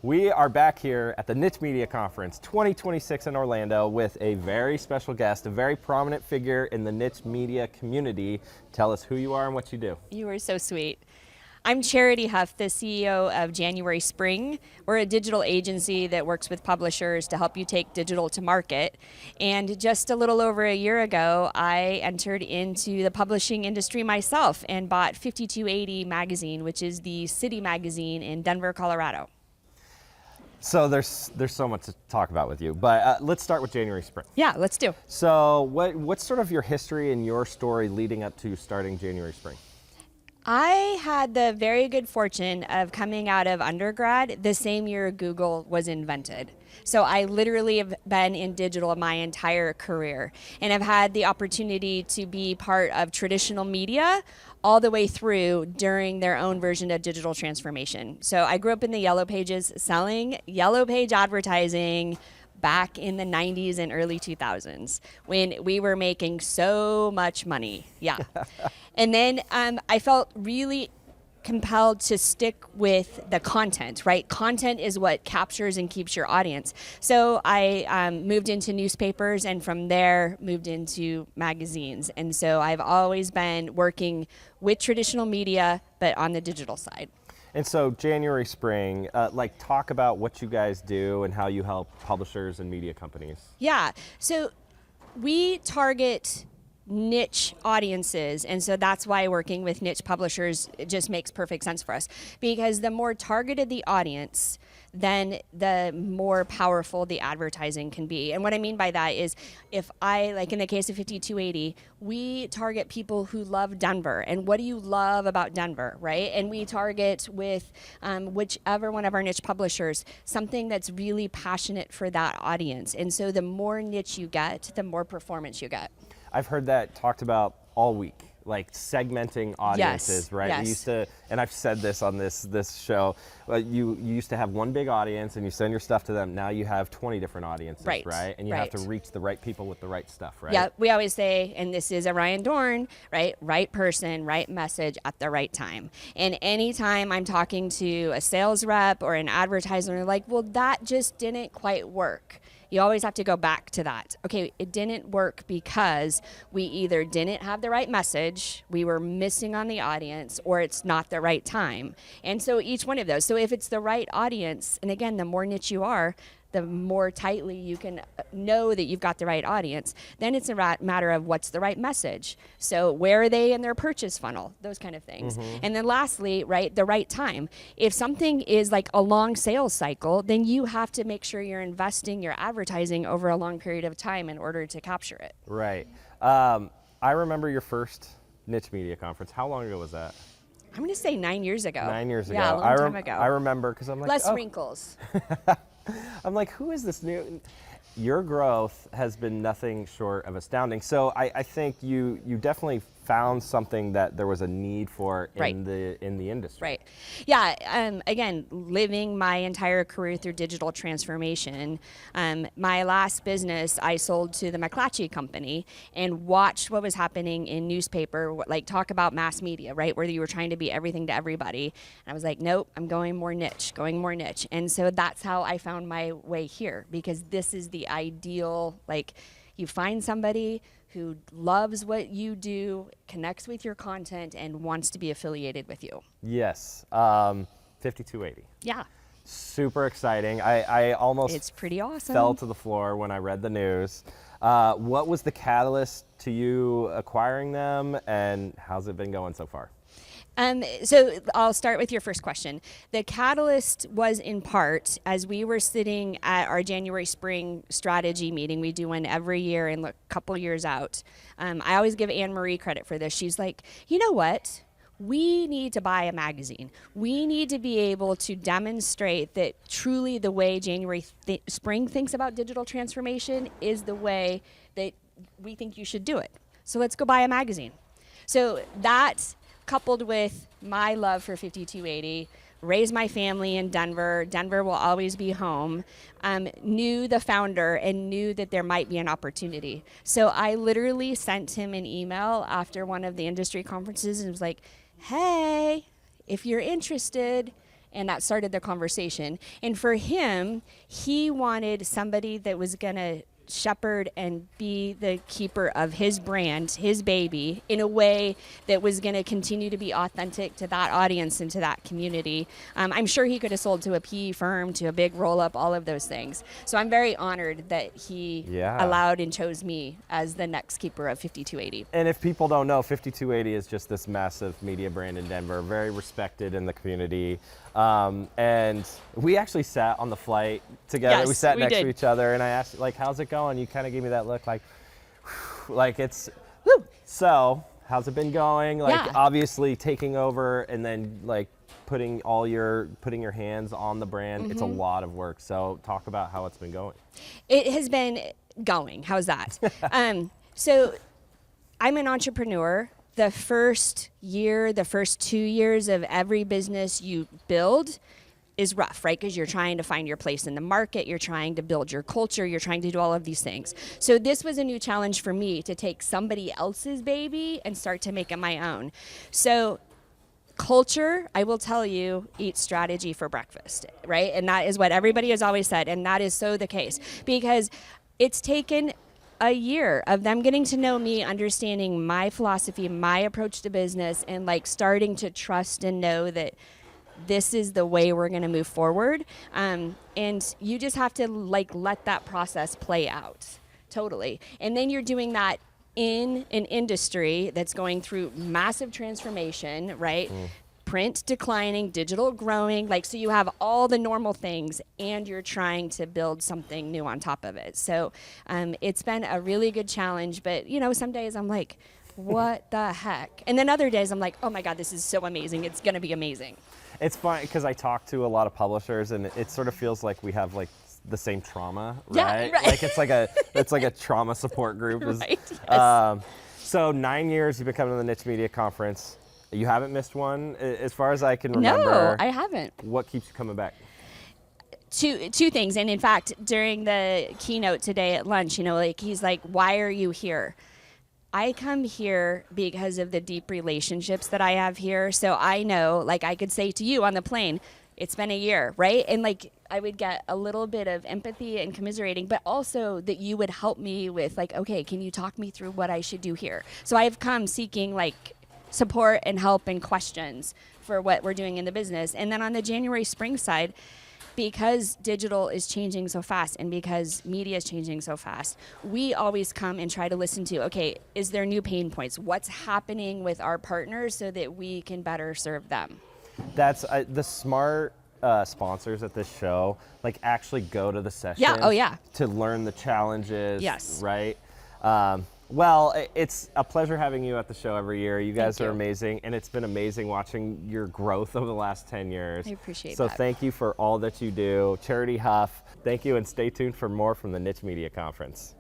We are back here at the Niche Media Conference 2026 in Orlando with a very special guest, a very prominent figure in the niche media community. Tell us who you are and what you do. You are so sweet. I'm Charity Huff, the CEO of January Spring. We're a digital agency that works with publishers to help you take digital to market. And just a little over a year ago, I entered into the publishing industry myself and bought 5280 magazine, which is the city magazine in Denver, Colorado. So there's so much to talk about with you, but let's start with January Spring. Yeah, let's do. So what's sort of your history and your story leading up to starting January Spring? I had the very good fortune of coming out of undergrad the same year Google was invented. So I literally have been in digital my entire career, and I've had the opportunity to be part of traditional media all the way through during their own version of digital transformation. So I grew up in the Yellow Pages selling Yellow Page advertising back in the 90s and early 2000s when we were making so much money. Yeah. And then I felt really compelled to stick with the content, right? Content is what captures and keeps your audience. So I moved into newspapers, and from there moved into magazines. And so I've always been working with traditional media, but on the digital side. And so January Spring, talk about what you guys do and how you help publishers and media companies. Yeah, so we target niche audiences, and so that's why working with niche publishers, it just makes perfect sense for us, because the more targeted the audience, then the more powerful the advertising can be. And what I mean by that is, if I, like in the case of 5280, we target people who love Denver, and what do you love about Denver, right? And we target with whichever one of our niche publishers, something that's really passionate for that audience. And so the more niche you get, the more performance you get. I've heard that talked about all week, like segmenting audiences, yes, right? Yes. You used to, and I've said this on this show, you used to have one big audience and you send your stuff to them. Now you have 20 different audiences, right? And you have to reach the right people with the right stuff, right? Yeah, we always say, and this is a Ryan Dorn, right? Right person, right message at the right time. And anytime I'm talking to a sales rep or an advertiser, they're like, well, that just didn't quite work. You always have to go back to that. Okay, it didn't work because we either didn't have the right message, we were missing on the audience, or it's not the right time. And so each one of those. So if it's the right audience, and again, the more niche you are, the more tightly you can know that you've got the right audience, then it's a matter of what's the right message. So where are they in their purchase funnel? Those kind of things. Mm-hmm. And then lastly, right, the right time. If something is like a long sales cycle, then you have to make sure you're investing your advertising over a long period of time in order to capture it. Right. I remember your first niche media conference. How long ago was that? I'm going to say 9 years ago. 9 years ago. Yeah, a long time ago. I remember because I'm like, less wrinkles. I'm like, who is this new? Your growth has been nothing short of astounding. So I think you definitely found something that there was a need for in the industry. Right. Yeah. Again, living my entire career through digital transformation. My last business I sold to the McClatchy company and watched what was happening in newspaper, like talk about mass media, right? Where you were trying to be everything to everybody. And I was like, nope, I'm going more niche. And so that's how I found my way here, because this is the ideal, like, you find somebody who loves what you do, connects with your content, and wants to be affiliated with you. Yes. 5280. Yeah. Super exciting. I almost it's pretty awesome. Fell to the floor when I read the news. What was the catalyst to you acquiring them, and how's it been going so far? So I'll start with your first question. The catalyst was in part as we were sitting at our January Spring strategy meeting. We do one every year and look a couple years out. I always give Anne Marie credit for this. She's like, you know what? We need to buy a magazine. We need to be able to demonstrate that truly the way January Spring thinks about digital transformation is the way that we think you should do it. So let's go buy a magazine. So that, coupled with my love for 5280, raised my family in Denver. Denver will always be home. Knew the founder and knew that there might be an opportunity. So I literally sent him an email after one of the industry conferences and was like, hey, if you're interested, And that started the conversation. And for him, he wanted somebody that was going to shepherd and be the keeper of his brand, his baby, in a way that was going to continue to be authentic to that audience and to that community. I'm sure he could have sold to a PE firm, to a big roll-up, all of those things. So I'm very honored that he allowed and chose me as the next keeper of 5280. And if people don't know, 5280 is just this massive media brand in Denver, very respected in the community. And we actually sat on the flight together. Yes, we sat we next did. to each other, and I asked, like, how's it going? You kind of gave me that look like, like it's, Woo. so how's it been going? Like, Yeah. obviously taking over and then like putting your hands on the brand. It's a lot of work. So talk about how it's been going. It has been going. How's that? So I'm an entrepreneur. The first year, the first 2 years of every business you build is rough, right? Because you're trying to find your place in the market, you're trying to build your culture, you're trying to do all of these things. So this was a new challenge for me, to take somebody else's baby and start to make it my own. So culture, I will tell you, eats strategy for breakfast, right? And that is what everybody has always said, and that is so the case, because it's taken a year of them getting to know me, understanding my philosophy, my approach to business, and like starting to trust and know that this is the way we're going to move forward. And you just have to like let that process play out totally. And then you're doing that in an industry that's going through massive transformation, right? Print declining, digital growing, like, so you have all the normal things and you're trying to build something new on top of it. So it's been a really good challenge, but you know, some days I'm like, what the heck? And then other days I'm like, oh my God, this is so amazing. It's going to be amazing. It's fun because I talk to a lot of publishers, and it sort of feels like we have like the same trauma, right? Yeah, right. Like it's like a trauma support group. Right, yes. So 9 years you've been coming to the Niche Media Conference. You haven't missed one, as far as I can remember. No, I haven't. What keeps you coming back? Two things. And in fact, during the keynote today at lunch, you know, like he's like, why are you here? I come here because of the deep relationships that I have here. So I know, like I could say to you on the plane, it's been a year, right? And like I would get a little bit of empathy and commiserating, but also that you would help me with like, okay, can you talk me through what I should do here? So I've come seeking like support and help and questions for what we're doing in the business. And then on the January spring side, because digital is changing so fast and because media is changing so fast, we always come and try to listen to, okay, is there new pain points? What's happening with our partners so that we can better serve them? That's the smart sponsors at this show, like actually go to the sessions. Yeah, oh yeah. To learn the challenges. Yes. Right? Well, it's a pleasure having you at the show every year. You guys Thank are you. amazing, and it's been amazing watching your growth over the last 10 years. I appreciate so that. thank you for all that you do. Charity Huff, thank you, and stay tuned for more from the Niche Media Conference.